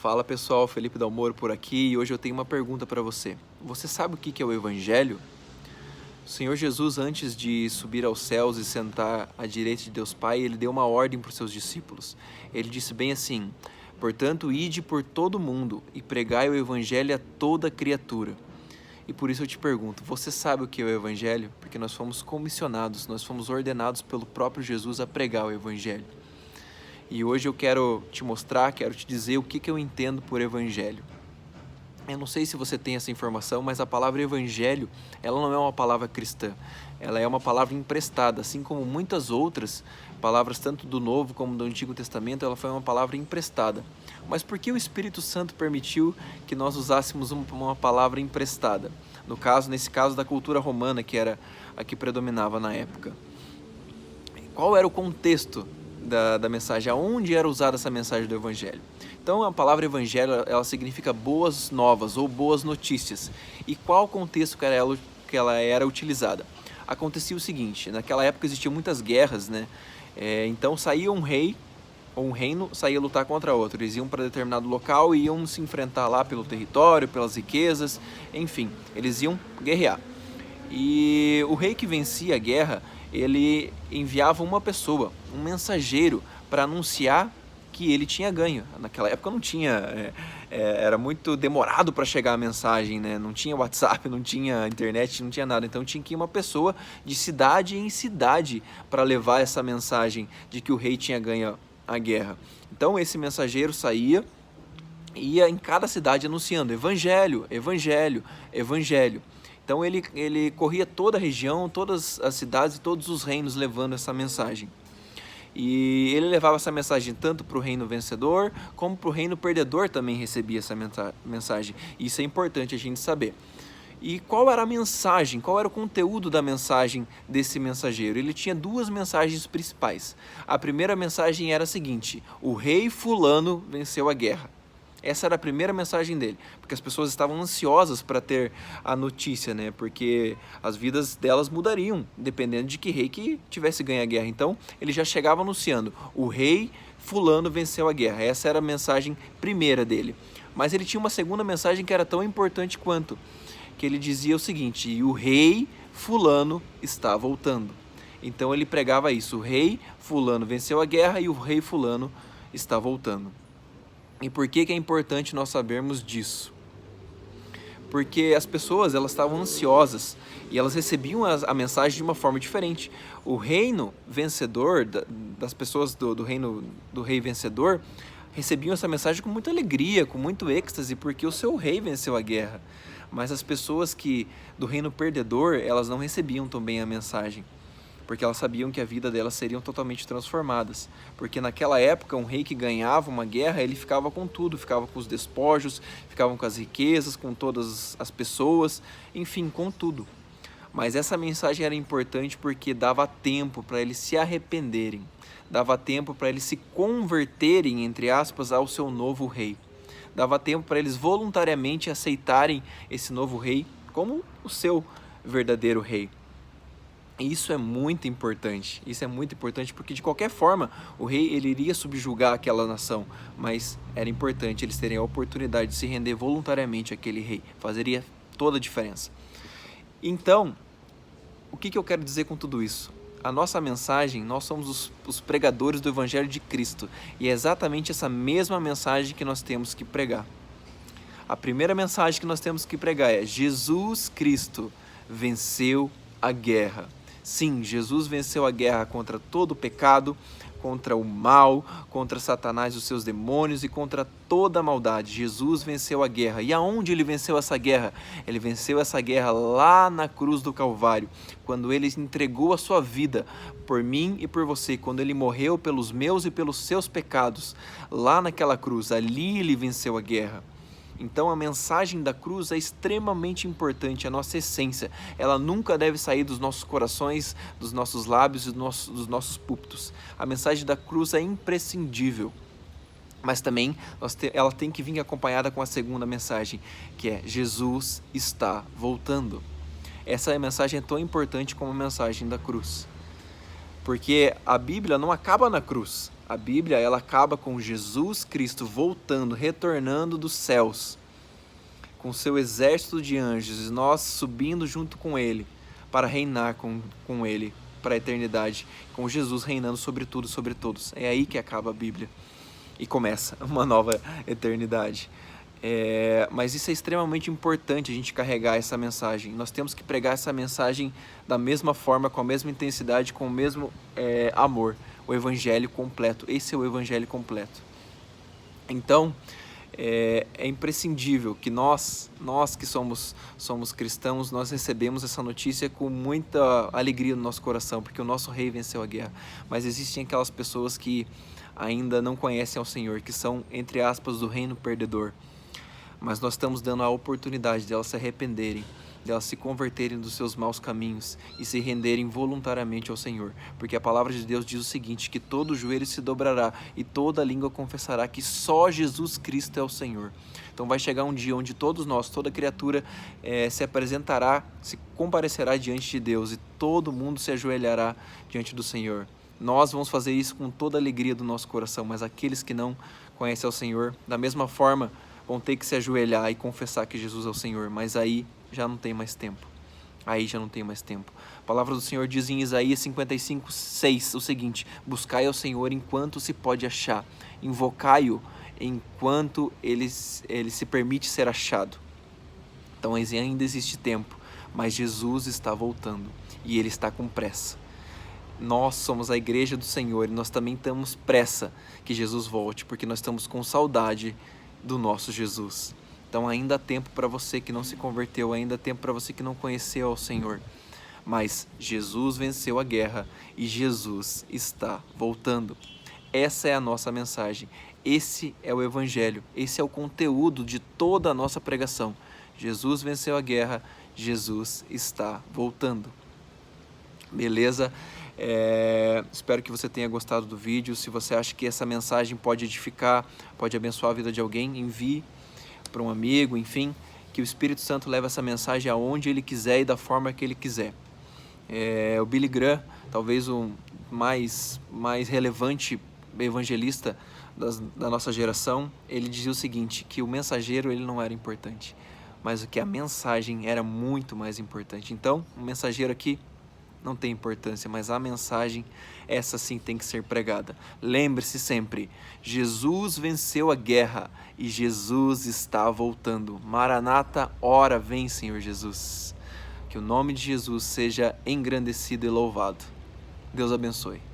Fala pessoal, Felipe Dalmoro por aqui e hoje eu tenho uma pergunta para você. Você sabe o que é o Evangelho? O Senhor Jesus, antes de subir aos céus e sentar à direita de Deus Pai, ele deu uma ordem para os seus discípulos. Ele disse bem assim: portanto, ide por todo o mundo e pregai o Evangelho a toda criatura. E por isso eu te pergunto, você sabe o que é o Evangelho? Porque nós fomos comissionados, nós fomos ordenados pelo próprio Jesus a pregar o Evangelho. E hoje eu quero te mostrar, quero te dizer o que eu entendo por Evangelho. Eu não sei se você tem essa informação, mas a palavra Evangelho, ela não é uma palavra cristã. Ela é uma palavra emprestada, assim como muitas outras palavras, tanto do Novo como do Antigo Testamento, ela foi uma palavra emprestada. Mas por que o Espírito Santo permitiu que nós usássemos uma palavra emprestada? Nesse caso da cultura romana, que era a que predominava na época. Qual era o contexto da mensagem? Aonde era usada essa mensagem do Evangelho? Então a palavra Evangelho, ela significa boas novas ou boas notícias. E qual o contexto que ela era utilizada? Acontecia o seguinte: naquela época existiam muitas guerras, né? Então saía um rei ou um reino, saía lutar contra outro. Eles iam para determinado local e iam se enfrentar lá pelo território, pelas riquezas, enfim, eles iam guerrear. E o rei que vencia a guerra, ele enviava uma pessoa, um mensageiro, para anunciar que ele tinha ganho. Naquela época não tinha, era muito demorado para chegar a mensagem, né? Não tinha WhatsApp, não tinha internet, não tinha nada. Então tinha que ir uma pessoa de cidade em cidade para levar essa mensagem de que o rei tinha ganho a guerra. Então esse mensageiro saía e ia em cada cidade anunciando: Evangelho, Evangelho, Evangelho. Então ele corria toda a região, todas as cidades e todos os reinos levando essa mensagem. E ele levava essa mensagem tanto para o reino vencedor, como para o reino perdedor também recebia essa mensagem. Isso é importante a gente saber. E qual era a mensagem, qual era o conteúdo da mensagem desse mensageiro? Ele tinha duas mensagens principais. A primeira mensagem era a seguinte: o rei fulano venceu a guerra. Essa era a primeira mensagem dele, porque as pessoas estavam ansiosas para ter a notícia, né? Porque as vidas delas mudariam, dependendo de que rei que tivesse ganho a guerra. Então, ele já chegava anunciando: o rei fulano venceu a guerra. Essa era a mensagem primeira dele. Mas ele tinha uma segunda mensagem que era tão importante quanto, que ele dizia o seguinte: e o rei fulano está voltando. Então, ele pregava isso: o rei fulano venceu a guerra e o rei fulano está voltando. E por que é importante nós sabermos disso? Porque as pessoas, elas estavam ansiosas e elas recebiam a mensagem de uma forma diferente. O reino vencedor, das pessoas do reino do rei vencedor, recebiam essa mensagem com muita alegria, com muito êxtase, porque o seu rei venceu a guerra. Mas as pessoas do reino perdedor, elas não recebiam tão bem a mensagem, porque elas sabiam que a vida delas seriam totalmente transformadas. Porque naquela época, um rei que ganhava uma guerra, ele ficava com tudo, ficava com os despojos, ficava com as riquezas, com todas as pessoas, enfim, com tudo. Mas essa mensagem era importante porque dava tempo para eles se arrependerem, dava tempo para eles se converterem, entre aspas, ao seu novo rei. Dava tempo para eles voluntariamente aceitarem esse novo rei como o seu verdadeiro rei. Isso é muito importante porque de qualquer forma o rei ele iria subjugar aquela nação, mas era importante eles terem a oportunidade de se render voluntariamente àquele rei, fazeria toda a diferença. Então, o que eu quero dizer com tudo isso? A nossa mensagem, nós somos os pregadores do Evangelho de Cristo e é exatamente essa mesma mensagem que nós temos que pregar. A primeira mensagem que nós temos que pregar é: Jesus Cristo venceu a guerra. Sim, Jesus venceu a guerra contra todo o pecado, contra o mal, contra Satanás e os seus demônios e contra toda a maldade. Jesus venceu a guerra. E aonde ele venceu essa guerra? Ele venceu essa guerra lá na cruz do Calvário, quando ele entregou a sua vida por mim e por você, quando ele morreu pelos meus e pelos seus pecados. Lá naquela cruz, ali ele venceu a guerra. Então a mensagem da cruz é extremamente importante, a nossa essência. Ela nunca deve sair dos nossos corações, dos nossos lábios e dos nossos púlpitos. A mensagem da cruz é imprescindível. Mas também ela tem que vir acompanhada com a segunda mensagem, que é: Jesus está voltando. Essa mensagem é tão importante como a mensagem da cruz. Porque a Bíblia não acaba na cruz. A Bíblia, ela acaba com Jesus Cristo voltando, retornando dos céus, com seu exército de anjos, e nós subindo junto com ele, para reinar com ele para a eternidade, com Jesus reinando sobre tudo e sobre todos. É aí que acaba a Bíblia e começa uma nova eternidade. Mas isso é extremamente importante, a gente carregar essa mensagem. Nós temos que pregar essa mensagem da mesma forma, com a mesma intensidade, com o mesmo amor. O Evangelho completo. Esse é o Evangelho completo. Então, é imprescindível que nós que somos cristãos, nós recebemos essa notícia com muita alegria no nosso coração, porque o nosso rei venceu a guerra. Mas existem aquelas pessoas que ainda não conhecem ao Senhor, que são, entre aspas, do reino perdedor. Mas nós estamos dando a oportunidade delas se arrependerem, delas se converterem dos seus maus caminhos e se renderem voluntariamente ao Senhor. Porque a palavra de Deus diz o seguinte, que todo joelho se dobrará e toda língua confessará que só Jesus Cristo é o Senhor. Então vai chegar um dia onde todos nós, toda criatura se apresentará, se comparecerá diante de Deus e todo mundo se ajoelhará diante do Senhor. Nós vamos fazer isso com toda a alegria do nosso coração, mas aqueles que não conhecem ao Senhor, da mesma forma, vão ter que se ajoelhar e confessar que Jesus é o Senhor, mas aí já não tem mais tempo. Aí já não tem mais tempo. A palavra do Senhor diz em Isaías 55:6 o seguinte: buscai ao Senhor enquanto se pode achar, invocai-o enquanto ele se permite ser achado. Então ainda existe tempo, mas Jesus está voltando e Ele está com pressa. Nós somos a igreja do Senhor e nós também temos pressa que Jesus volte, porque nós estamos com saudade do nosso Jesus. Então ainda há tempo para você que não se converteu, ainda há tempo para você que não conheceu ao Senhor. Mas Jesus venceu a guerra e Jesus está voltando. Essa é a nossa mensagem. Esse é o Evangelho. Esse é o conteúdo de toda a nossa pregação. Jesus venceu a guerra, Jesus está voltando. Beleza? Espero que você tenha gostado do vídeo. Se você acha que essa mensagem pode edificar, pode abençoar a vida de alguém, envie para um amigo, enfim, que o Espírito Santo leve essa mensagem aonde Ele quiser e da forma que Ele quiser. O Billy Graham, talvez o mais relevante evangelista da nossa geração, ele dizia o seguinte, que o mensageiro ele não era importante, mas que a mensagem era muito mais importante. Então, o mensageiro aqui não tem importância, mas a mensagem, essa sim tem que ser pregada. Lembre-se sempre, Jesus venceu a guerra e Jesus está voltando. Maranata, ora vem, Senhor Jesus. Que o nome de Jesus seja engrandecido e louvado. Deus abençoe.